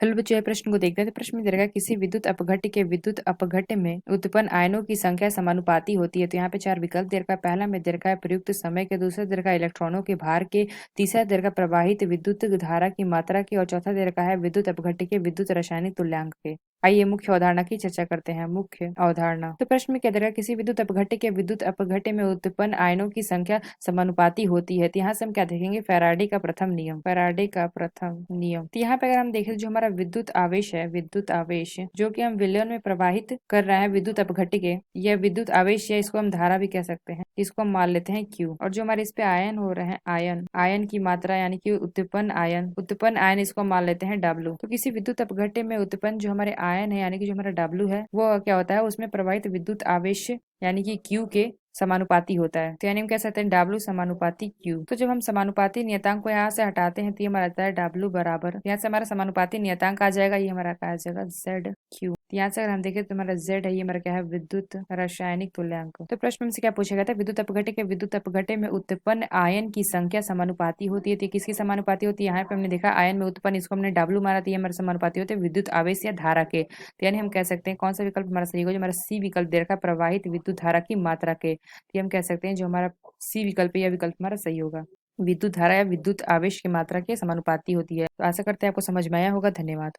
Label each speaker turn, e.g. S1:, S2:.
S1: Hello बच्चों, ये प्रश्न को देखते हैं। तो प्रश्न में दे रखा है किसी विद्युत अपघट्य के विद्युत अपघट्य में उत्पन्न आयनों की संख्या समानुपाती होती है। तो यहाँ पे चार विकल्प दे रखा है। पहला में दे रखा है प्रयुक्त समय के, दूसरा दे रखा है इलेक्ट्रॉनों के भार के, तीसरा दे रखा है प्रवाहित विद्युत धारा की मात्रा के, और चौथा दे रखा है विद्युत अपघट्य के विद्युत रासायनिक तुल्यांक के। आइए मुख्य अवधारणा की चर्चा करते हैं। मुख्य अवधारणा। तो प्रश्न में क्या दे रखा है किसी विद्युत अपघट्य के विद्युत अपघट्य में उत्पन्न आयनों की संख्या समानुपाती होती है। तो यहाँ से हम क्या देखेंगे, फैराडे का प्रथम नियम। फैराडे का प्रथम नियम। तो यहाँ पे अगर हम देखें तो जो हमारा विद्युत आवेश है, विद्युत आवेश जो कि हम विलयन में प्रवाहित कर रहे हैं विद्युत अपघट्य के, यह विद्युत आवेश, या इसको हम धारा भी कह सकते हैं, इसको हम मान लेते हैं Q। और जो हमारे इस पे आयन हो रहे हैं, आयन आयन की मात्रा यानी कि उत्पन्न आयन इसको हम मान लेते हैं W। तो किसी विद्युत अपघट्य में उत्पन्न जो हमारे आयन है यानी कि जो हमारा W है, वो क्या होता है, उसमें प्रवाहित विद्युत आवेश यानी कि Q के समानुपाती होता है। तो यानी हम कह सकते हैं W समानुपाती Q। तो जब हम समानुपाती नियतांक को यहाँ से हटाते हैं तो ये हमारा आता है W बराबर, यहाँ से हमारा समानुपाती नियतांक आ जाएगा, ये हमारा आ जाएगा ZQ। यहाँ से अगर हम देखें तो हमारा Z है, ये हमारा क्या है, विद्युत रासायनिक तुल्यांक। तो प्रश्न में से क्या पूछा गया था, विद्युत अपघट्य के विद्युत अपघट्य में उत्पन्न आयन की संख्या समानुपाती होती है। तो किसकी समानुपाती होती है, यहाँ पे हमने देखा आयन में उत्पन्न, इसको हमने W माना, तो ये हमारे समानुपाती होते हैं विद्युत आवेश या धारा के। तो यानी हम कह सकते हैं कौन सा विकल्प हमारा सही होगा, जो हमारा C विकल्प दे रखा है प्रवाहित विद्युत धारा की मात्रा के। तो हम कह सकते हैं जो हमारा C विकल्प है, यह विकल्प हमारा सही होगा। विद्युत धारा या विद्युत आवेश की मात्रा के समानुपाती होती है। तो आशा करते हैं आपको समझ में आया होगा। धन्यवाद।